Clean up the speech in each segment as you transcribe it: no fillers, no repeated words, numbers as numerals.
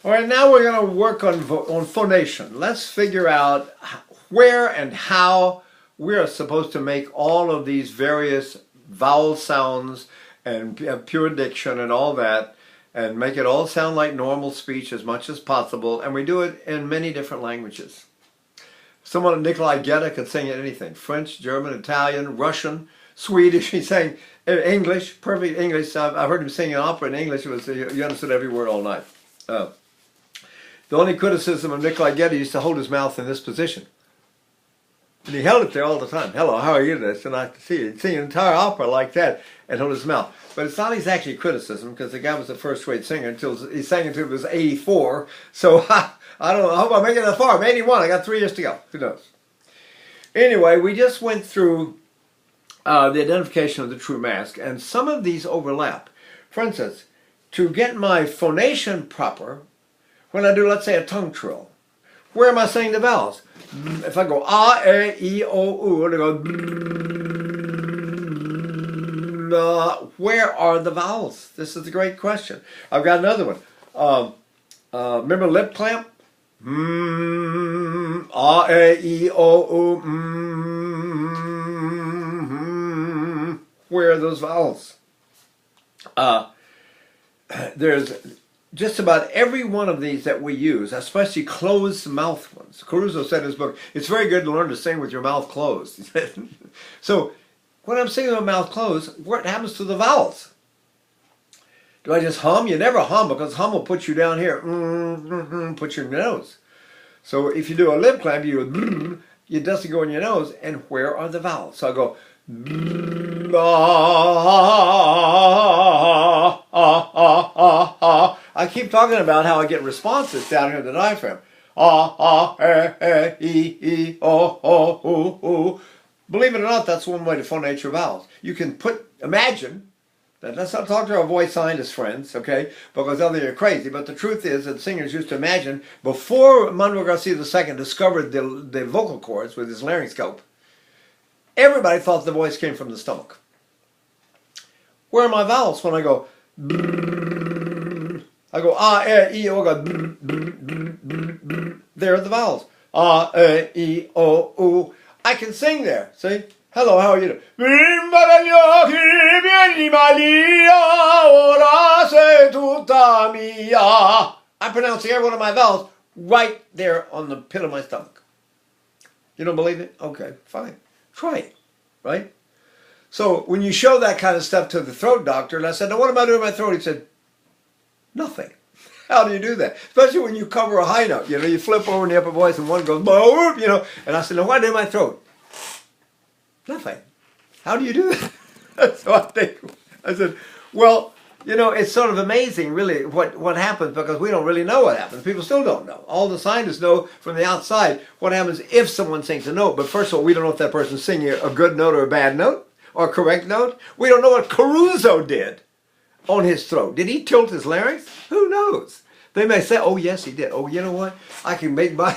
All right, now we're going to work on phonation. Let's figure out where and how we are supposed to make all of these various vowel sounds and pure diction and all that, and make it all sound like normal speech as much as possible. And we do it in many different languages. Someone like Nikolai Geta could sing anything: French, German, Italian, Russian, Swedish. He sang English, perfect English. I heard him sing an opera in English. It was, you understood every word all night. The only criticism of Nikolai Geta, used to hold his mouth in this position. And he held it there all the time. Hello, how are you today? So nice to see you. He'd sing an entire opera like that and hold his mouth. But it's not exactly criticism, because the guy was a first-rate singer until he sang until he was 84. So I don't know. I hope I make it that far. I'm 81. I got 3 years to go. Who knows? Anyway, we just went through the identification of the true mask, and some of these overlap. For instance, to get my phonation proper, when I do, let's say, a tongue trill, where am I saying the vowels? If I go A, E, I, O, U, and I go, where are the vowels? This is a great question. I've got another one. Remember lip clamp? A, E, O, U, where are those vowels? There's just about every one of these that we use, especially closed mouth ones. Caruso said in his book, it's very good to learn to sing with your mouth closed. So when I'm singing with my mouth closed, what happens to the vowels? Do I just hum? You never hum, because hum will put you down here, put your nose. So if you do a lip clamp, you go, it doesn't go in your nose, and where are the vowels? So I go, I keep talking about how I get responses down here in the diaphragm. Believe it or not, that's one way to phonate your vowels. You can imagine, let's not talk to our voice scientist friends, okay, because they'll think you're crazy, but the truth is that singers used to imagine, before Manuel Garcia II discovered the vocal cords with his larynxoscope, everybody thought the voice came from the stomach. Where are my vowels when I go? I go E, O, go. There are the vowels. E, O, U. I can sing there. See? Hello, how are you doing? I'm pronouncing every one of my vowels right there on the pit of my stomach. You don't believe it? Okay, fine. Try it, right? So when you show that kind of stuff to the throat doctor, and I said, now what am I doing in my throat? He said, nothing. How do you do that? Especially when you cover a high note. You know, you flip over in the upper voice and one goes, boom, you know. And I said, now what do I do in my throat? Nothing. How do you do that? So I said, well, you know, it's sort of amazing, really, what happens, because we don't really know what happens. People still don't know. All the scientists know from the outside what happens if someone sings a note. But first of all, we don't know if that person's singing a good note or a bad note or a correct note. We don't know what Caruso did on his throat. Did he tilt his larynx? Who knows? They may say, oh, yes, he did. Oh, you know what? I can make my...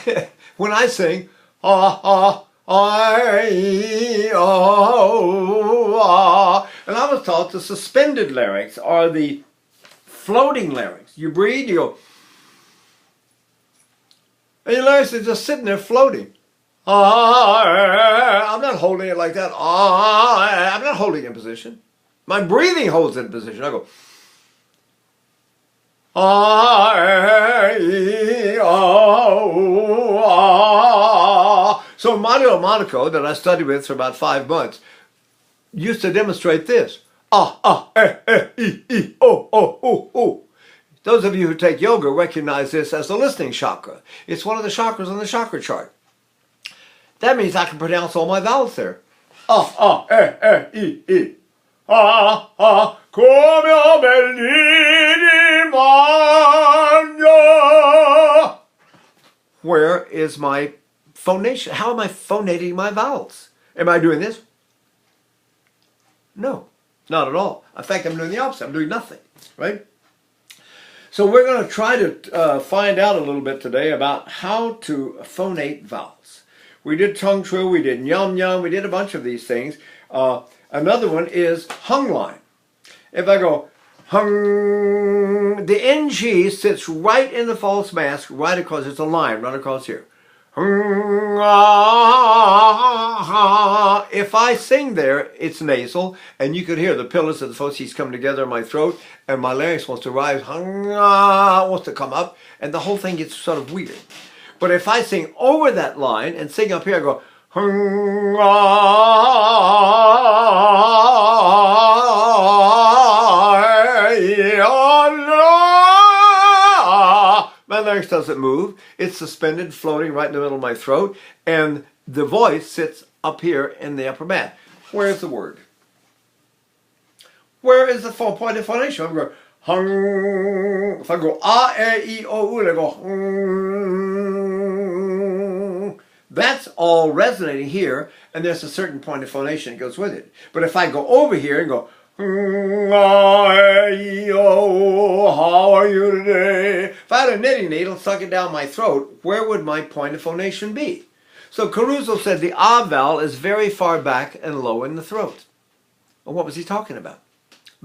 when I sing, and I was taught the suspended larynx or the floating larynx. You breathe, you go, and your larynx is just sitting there floating. I'm not holding it like that. I'm not holding it in position. My breathing holds it in position. I go, So Mario Monaco, that I studied with for about 5 months, used to demonstrate this. Those of you who take yoga recognize this as the listening chakra. It's one of the chakras on the chakra chart. That means I can pronounce all my vowels there. Where is my phonation? How am I phonating my vowels? Am I doing this? No, not at all. In fact, I'm doing the opposite. I'm doing nothing, right? So we're going to try to find out a little bit today about how to phonate vowels. We did tongue trill, we did yum yum, we did a bunch of these things. Another one is hung line. If I go hung, the NG sits right in the false mask, right across, it's a line right across here. If I sing there, it's nasal, and you could hear the pillars of the phoneses come together in my throat, and my larynx wants to rise, wants to come up, and the whole thing gets sort of weird. But if I sing over that line and sing up here, I go, my larynx doesn't move. It's suspended, floating right in the middle of my throat, and the voice sits up here in the upper mat. Where's the word? Where is the point of phonation? I'm going, hung. If I go e, I, o, u, I go, that's all resonating here, and there's a certain point of phonation that goes with it. But if I go over here and go, how are you today? If I had a knitting needle stuck it down my throat, where would my point of phonation be? So Caruso said the ah vowel is very far back and low in the throat. Well, what was he talking about?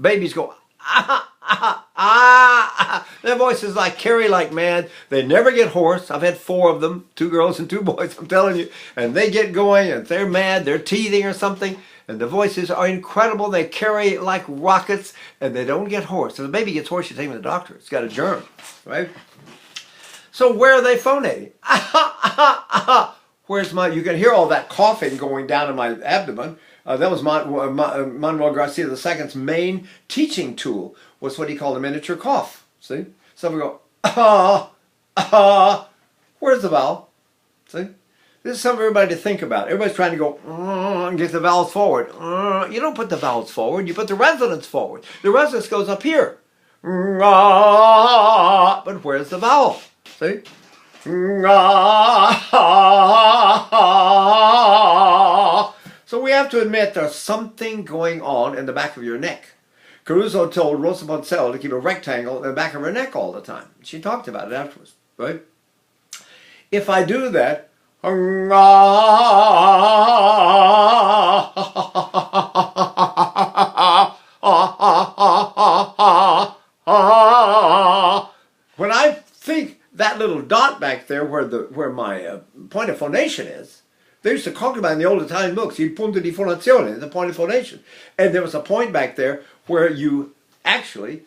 Babies go, ah, ah, ah, ah. Their voices like carry like mad. They never get hoarse. I've had 4 of them, 2 girls and 2 boys, I'm telling you. And they get going and they're mad, they're teething or something. And the voices are incredible. They carry like rockets and they don't get hoarse. If the baby gets hoarse, you take him to the doctor. It's got a germ, right? So where are they phonating? Where's my, you can hear all that coughing going down in my abdomen. That was Manuel Garcia II's main teaching tool, was what he called a miniature cough. See? So we go, where's the vowel? See? This is something for everybody to think about. Everybody's trying to go and get the vowels forward. You don't put the vowels forward, you put the resonance forward. The resonance goes up here. But where's the vowel? See? So we have to admit there's something going on in the back of your neck. Caruso told Rosa Poncelet to keep a rectangle in the back of her neck all the time. She talked about it afterwards, right? If I do that, when I think that little dot back there where my point of phonation is, they used to talk about in the old Italian books, il punto di fonazione, the point of phonation. And there was a point back there where you actually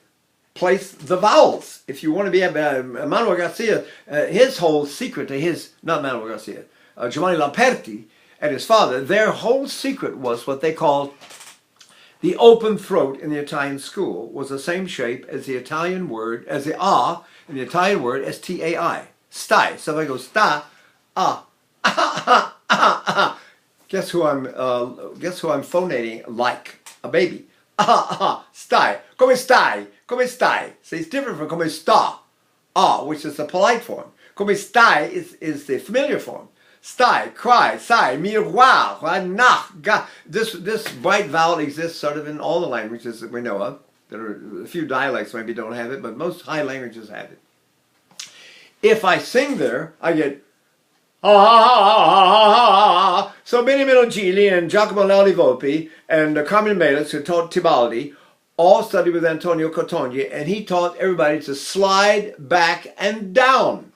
place the vowels. If you want to be Manuel Garcia, his whole secret to not Manuel Garcia, Giovanni Lamperti and his father, their whole secret was what they called the open throat in the Italian school was the same shape as the Italian word, as the ah in the Italian word S-T-A-I, stai. So if I go sta, guess who I'm phonating like a baby. Stai, come stai, come stai. See, it's different from come sta, which is the polite form. Come stai is the familiar form. Stai, cry, sai, miroir, nach, ga. This bright vowel exists sort of in all the languages that we know of. There are a few dialects maybe don't have it, but most high languages have it. If I sing there, I get So Benjamin Gili and Giacomo Lelli Volpi and Carmen Melis, who taught Tibaldi, all studied with Antonio Cotogni, and he taught everybody to slide back and down.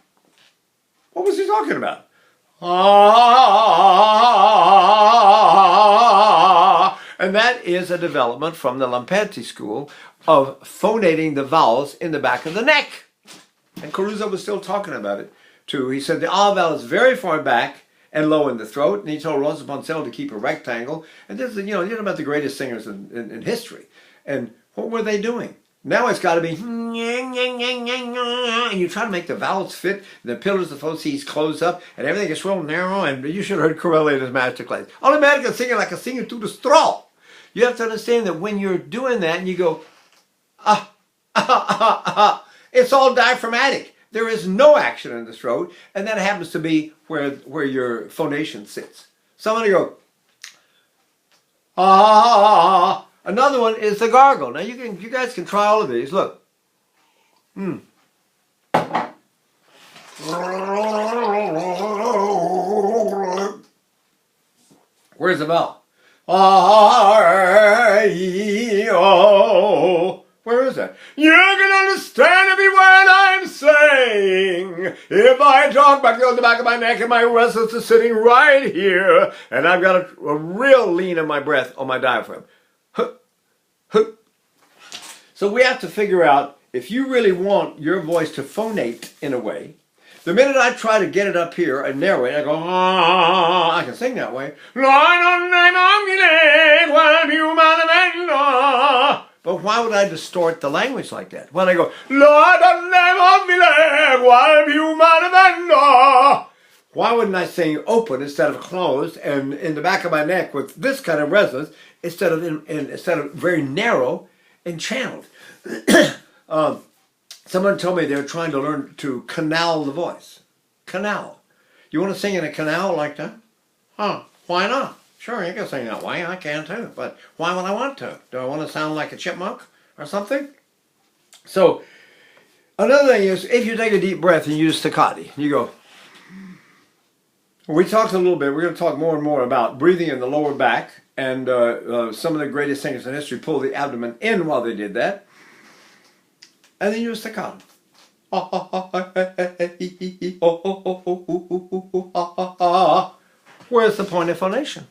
What was he talking about? And that is a development from the Lamperti school of phonating the vowels in the back of the neck. And Caruso was still talking about it too. He said the ah vowel is very far back and low in the throat, and he told Rosa Poncelet to keep a rectangle. And this is, you know about the greatest singers in history. And what were they doing? Now it's got to be, and you try to make the vowels fit, and the pillars of the phoneses close up, and everything is real narrow, and you should have heard Corelli in his masterclass. All Americans singing like a singer through the straw. You have to understand that when you're doing that, and you go, it's all diaphragmatic. There is no action in the throat, and that happens to be where your phonation sits. So I'm going to go, Another one is the gargle. Now you guys can try all of these. Look. Where's the vowel? Where is that? You can understand If I talk back on the back of my neck and my restless is sitting right here, and I've got a real lean in my breath on my diaphragm. So we have to figure out, if you really want your voice to phonate in a way, the minute I try to get it up here and narrow it, I go, I can sing that way. But why would I distort the language like that? When I go, why wouldn't I sing open instead of closed, and in the back of my neck with this kind of resonance instead of very narrow and channeled? Someone told me they were trying to learn to canal the voice. Canal. You want to sing in a canal like that? Huh? Why not? Sure, you can sing that way. I can too. But why would I want to? Do I want to sound like a chipmunk or something? So, another thing is, if you take a deep breath and you use staccato, you go. We talked a little bit. We're going to talk more and more about breathing in the lower back. And some of the greatest singers in history pulled the abdomen in while they did that. And then use staccato. Where's the point of phonation?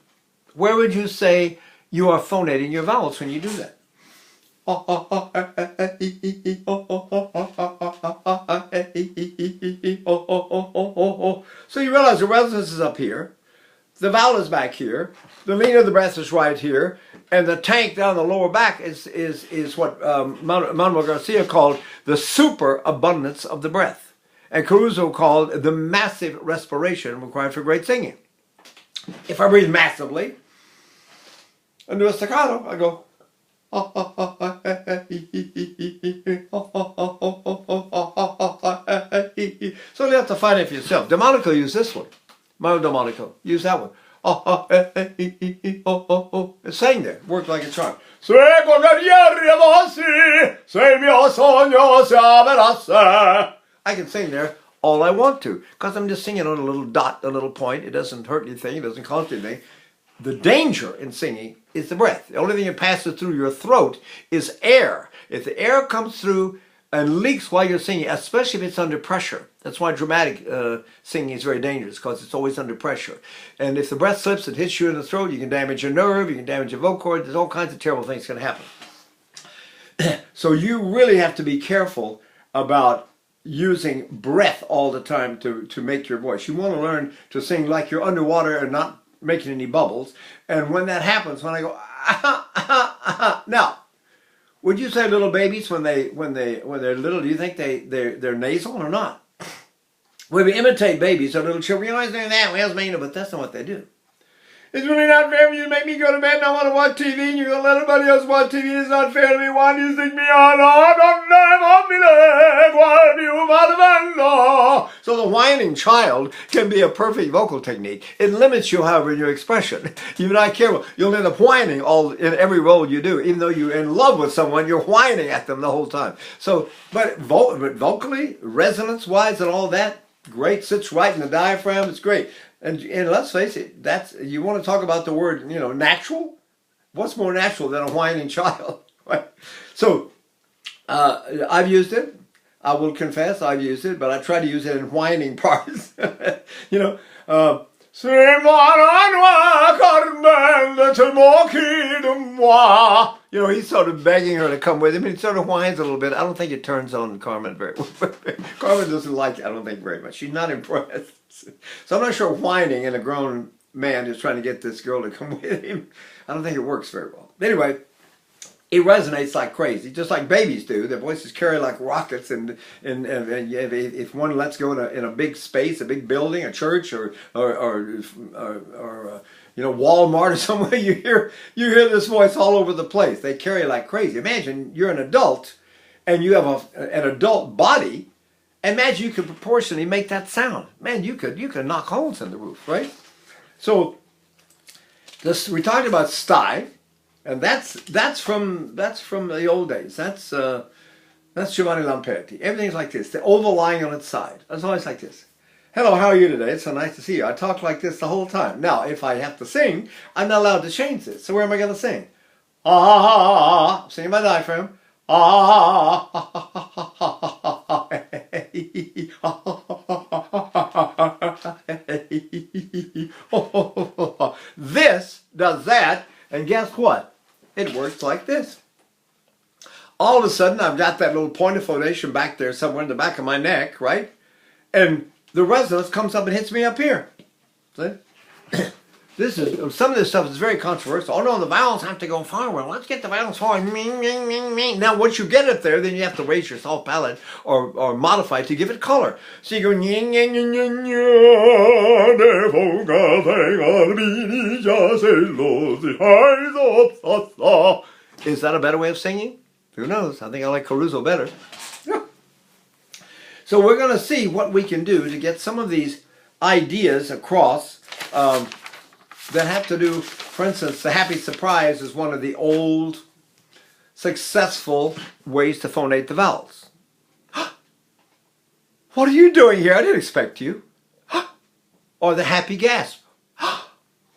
Where would you say you are phonating your vowels when you do that? So you realize the resonance is up here. The vowel is back here, the lean of the breath is right here, and the tank down the lower back is what Manuel Garcia called the superabundance of the breath, and Caruso called the massive respiration required for great singing. If I breathe massively and do a staccato, I go. So you have to find it for yourself. Demonico use this one. Demonico, use that one. It's saying there, work like a charm. I can sing there all I want to, because I'm just singing on a little dot, a little point. It doesn't hurt anything, it doesn't cost anything. The danger in singing is the breath. The only thing that passes through your throat is air. If the air comes through and leaks while you're singing, especially if it's under pressure. That's why dramatic singing is very dangerous, because it's always under pressure. And if the breath slips and hits you in the throat, you can damage your nerve, you can damage your vocal cord. There's all kinds of terrible things can happen. So you really have to be careful about using breath all the time to make your voice. You want to learn to sing like you're underwater and not making any bubbles. And when that happens, when I go, now, would you say little babies when they're little, do you think they're nasal or not? When we imitate babies, so little children, we always do that, we always mean it, but that's not what they do. It's really not fair for you to make me go to bed and I want to watch TV and you're going to let everybody else watch TV. It's not fair to me. Why do you stick me on? So the whining child can be a perfect vocal technique. It limits you, however, in your expression. You're not careful. You'll end up whining in every role you do. Even though you're in love with someone, you're whining at them the whole time. So, but vocally, resonance-wise and all that, great. Sits right in the diaphragm. It's great. And let's face it, you want to talk about the word, natural? What's more natural than a whining child? Right? So, I've used it. I will confess I've used it, but I try to use it in whining parts. He's sort of begging her to come with him, and he sort of whines a little bit. I don't think it turns on Carmen very well. Carmen doesn't like it, I don't think, very much. She's not impressed. So I'm not sure whining in a grown man is trying to get this girl to come with him. I don't think it works very well. Anyway, it resonates like crazy, just like babies do. Their voices carry like rockets, and if one lets go in a big space, a big building, a church, or Walmart or somewhere, you hear this voice all over the place. They carry like crazy. Imagine you're an adult and you have an adult body. Imagine you could proportionally make that sound. Man, you could knock holes in the roof, right? So we talked about sty. And that's from the old days. That's Giovanni Lamperti. Everything's like this. The oval lying on its side. It's always like this. Hello, how are you today? It's so nice to see you. I talk like this the whole time. Now, if I have to sing, I'm not allowed to change this. So where am I going to sing? I'm singing my diaphragm. This does that, and guess what? It works like this. All of a sudden, I've got that little point of phonation back there somewhere in the back of my neck, right? And the resonance comes up and hits me up here. See? Some of this stuff is very controversial. Oh no, the vowels have to go forward. Let's get the vowels forward. Now, once you get it there, then you have to raise your soft palate or modify it to give it color. So you go. Is that a better way of singing? Who knows? I think I like Caruso better. So we're going to see what we can do to get some of these ideas across. That have to do, for instance, the happy surprise is one of the old, successful ways to phonate the vowels. What are you doing here? I didn't expect you. Or the happy gasp.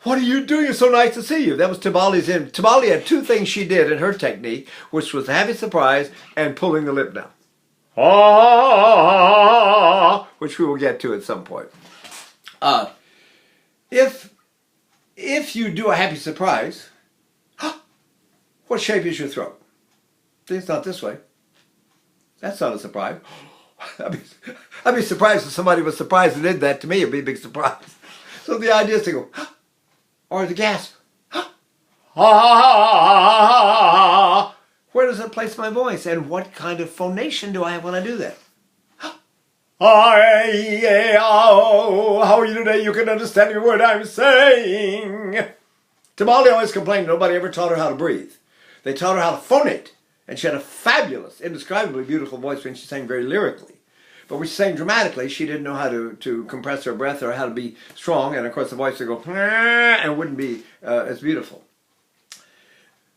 What are you doing? It's so nice to see you. That was Timbali's. Timbali had two things she did in her technique, which was the happy surprise and pulling the lip down. Which we will get to at some point. If you do a happy surprise, what shape is your throat? See, it's not this way. That's not a surprise. I'd be surprised if somebody was surprised and did that to me. It'd be a big surprise. So the idea is to go, or the gasp. Where does it place my voice? And what kind of phonation do I have when I do that? How are you today? You can understand every word I'm saying. Timbali always complained nobody ever taught her how to breathe. They taught her how to phonate. And she had a fabulous, indescribably beautiful voice when she sang very lyrically. But when she sang dramatically, she didn't know how to compress her breath or how to be strong. And of course the voice would go, and wouldn't be as beautiful.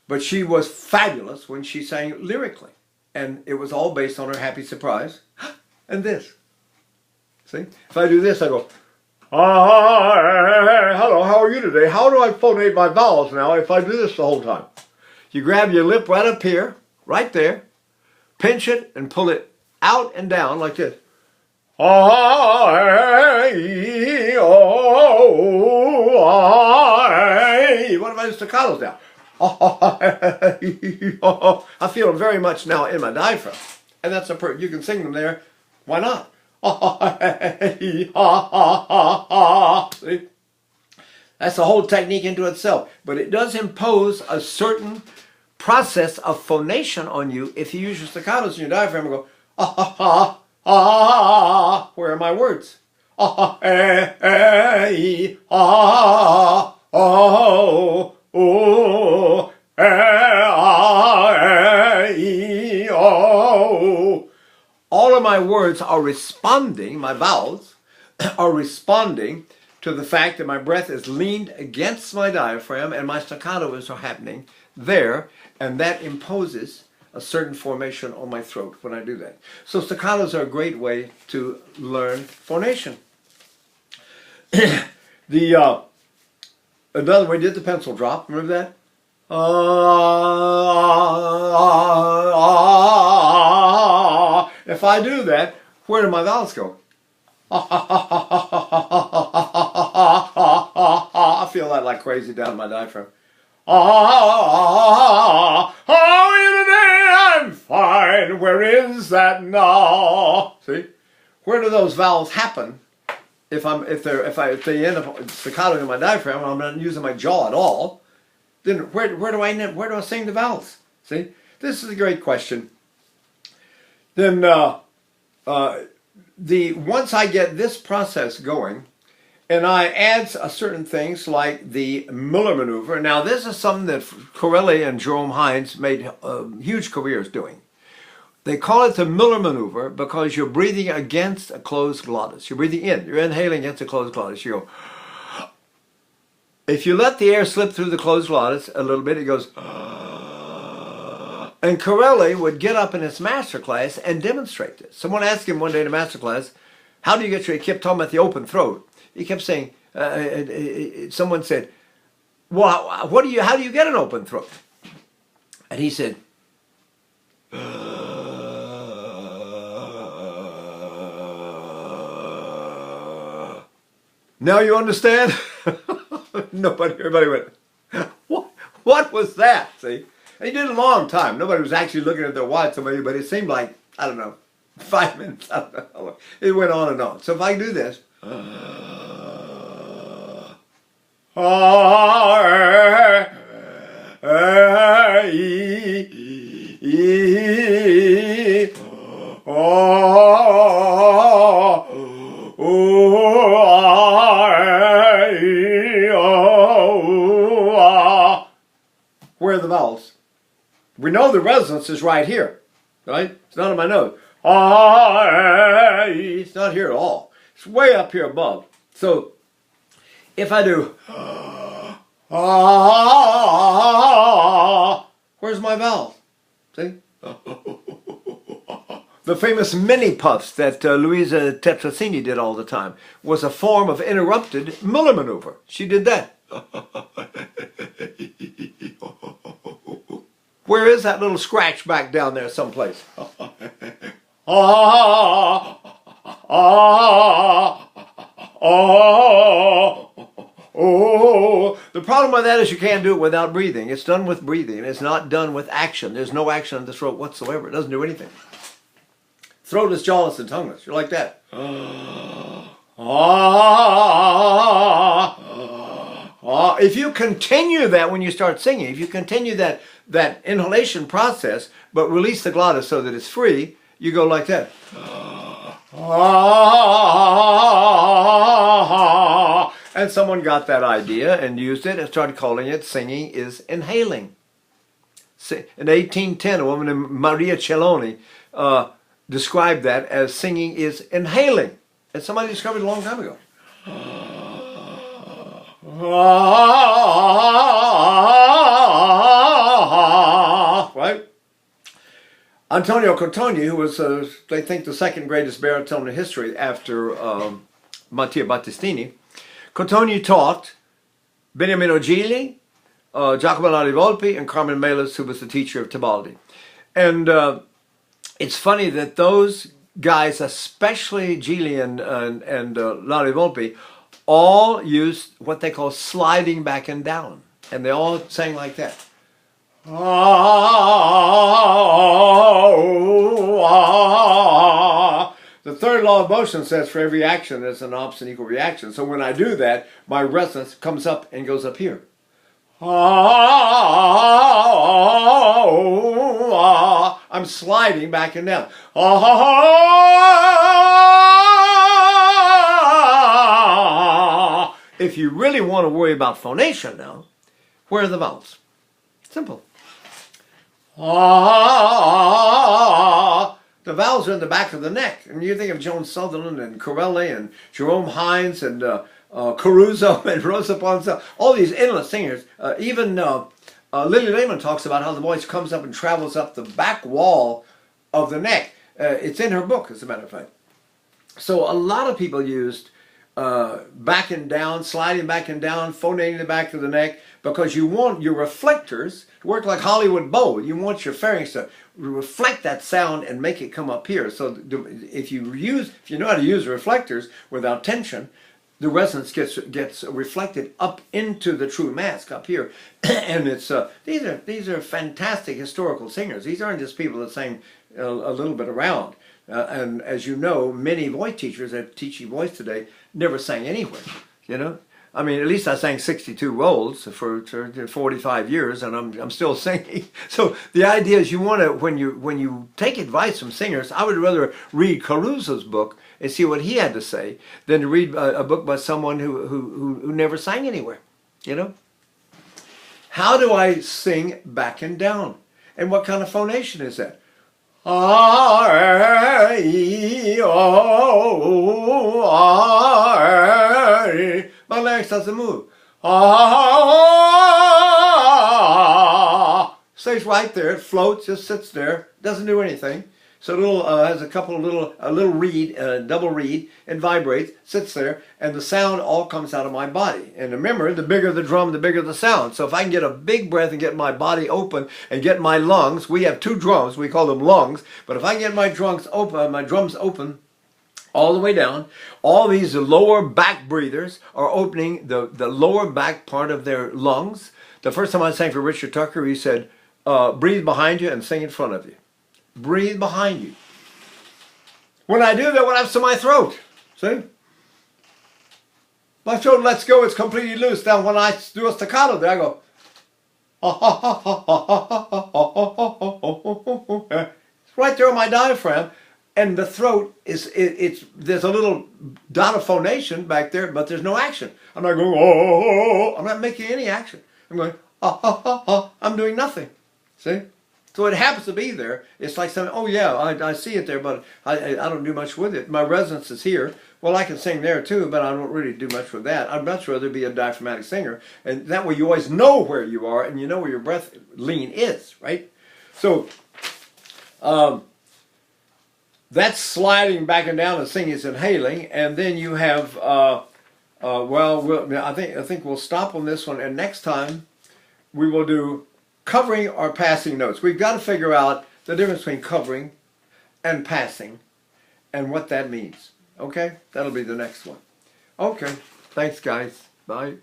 But she was fabulous when she sang lyrically. And it was all based on her happy surprise. And this. See? If I do this, I go, hello, how are you today? How do I phonate my vowels now if I do this the whole time? You grab your lip right up here, right there, pinch it, and pull it out and down like this. What if I do staccatos now? I feel them very much now in my diaphragm. And that's you can sing them there. Why not? See? That's the whole technique into itself. But it does impose a certain process of phonation on you if you use your staccatos in your diaphragm and go, where are my words? All of my words are responding, my vowels are responding to the fact that my breath is leaned against my diaphragm and my staccato is happening there, and that imposes a certain formation on my throat when I do that. So staccatos are a great way to learn phonation. Another way, did the pencil drop? Remember that? If I do that, where do my vowels go? I feel that like crazy down my diaphragm. How are you today? I'm fine. Where is that now? See, where do those vowels happen? If they end up staccato in my diaphragm, I'm not using my jaw at all. Then where do I sing the vowels? See, this is a great question. Then once I get this process going, and I add certain things like the Miller maneuver. Now this is something that Corelli and Jerome Hines made huge careers doing. They call it the Miller maneuver because you're breathing against a closed glottis. You're breathing in. You're inhaling against a closed glottis. You go. If you let the air slip through the closed glottis a little bit, it goes. And Corelli would get up in his master class and demonstrate this. Someone asked him one day in a master class, how do you get your, he kept talking about the open throat. He kept saying, someone said, well, how do you get an open throat? And he said, Now you understand? Everybody went, what was that? See? And he did it a long time. Nobody was actually looking at their watch, but it seemed like, I don't know, 5 minutes. I don't know. It went on and on. So if I do this, where are the vowels? We know the resonance is right here, right? It's not on my nose. It's not here at all. It's way up here above. So if I do, where's my vowel? See? The famous mini puffs that Louisa Tetrazzini did all the time was a form of interrupted Muller maneuver. She did that. Where is that little scratch back down there someplace? The problem with that is you can't do it without breathing. It's done with breathing. It's not done with action. There's no action in the throat whatsoever. It doesn't do anything. Throatless, jawless, and tongueless. You're like that. If you continue that when you start singing, if you continue that inhalation process, but release the glottis so that it's free, you go like that. And someone got that idea and used it and started calling it singing is inhaling. In 1810, a woman named Maria Celloni described that as singing is inhaling. And somebody discovered it a long time ago. Right? Antonio Cotogni, who was, they think, the second greatest baritone in history after Mattia Battistini, Cotogni taught Beniamino Gigli, Giacomo Larivolpi, and Carmen Melis, who was the teacher of Tebaldi. And it's funny that those guys, especially Gigli and Larivolpi, all used what they call sliding back and down. And they all sang like that. The third law of motion says for every action there's an opposite and equal reaction. So when I do that, my resonance comes up and goes up here. I'm sliding back and down. If you really want to worry about phonation now, where are the vowels? Simple. The vowels are in the back of the neck. And you think of Joan Sutherland and Corelli and Jerome Hines and Caruso and Rosa Ponce, all these endless singers. Even Lily Lehman talks about how the voice comes up and travels up the back wall of the neck. It's in her book, as a matter of fact. So a lot of people used back and down, sliding back and down, phonating the back of the neck, because you want your reflectors to work like Hollywood Bowl. You want your pharynx to reflect that sound and make it come up here. So if you know how to use reflectors without tension, the resonance gets reflected up into the true mask up here. And it's these are fantastic historical singers. These aren't just people that sang a little bit around. And as you know, many voice teachers that teach you voice today never sang anywhere, you know. I mean, at least I sang 62 roles for 45 years, and I'm still singing. So the idea is you want to, when you take advice from singers, I would rather read Caruso's book and see what he had to say than to read a book by someone who never sang anywhere, you know. How do I sing back and down? And what kind of phonation is that? My larynx doesn't move. Stays right there. It floats, just sits there, doesn't do anything. So it has a couple of little reed, double reed, and vibrates, sits there, and the sound all comes out of my body. And remember, the bigger the drum, the bigger the sound. So if I can get a big breath and get my body open and get my lungs, we have two drums, we call them lungs, but if I can get my drums open, all the way down. All these lower back breathers are opening the lower back part of their lungs. The first time I sang for Richard Tucker, he said, breathe behind you and sing in front of you. Breathe behind you. When I do that, what happens to my throat? See? My throat lets go, it's completely loose. Now when I do a staccato there, I go, it's right there on my diaphragm, and the throat is, there's a little dot of phonation back there, but there's no action. I'm not going, oh, I'm not making any action. I'm going, I'm doing nothing. See? So it happens to be there. It's like something, oh yeah, I see it there, but I don't do much with it. My resonance is here. Well, I can sing there too, but I don't really do much with that. I'd much rather be a diaphragmatic singer. And that way you always know where you are and you know where your breath lean is, right? So that's sliding back and down and singing is inhaling. And then you have, I think we'll stop on this one. And next time we will do covering or passing notes. We've got to figure out the difference between covering and passing and what that means. Okay? That'll be the next one. Okay. Thanks, guys. Bye.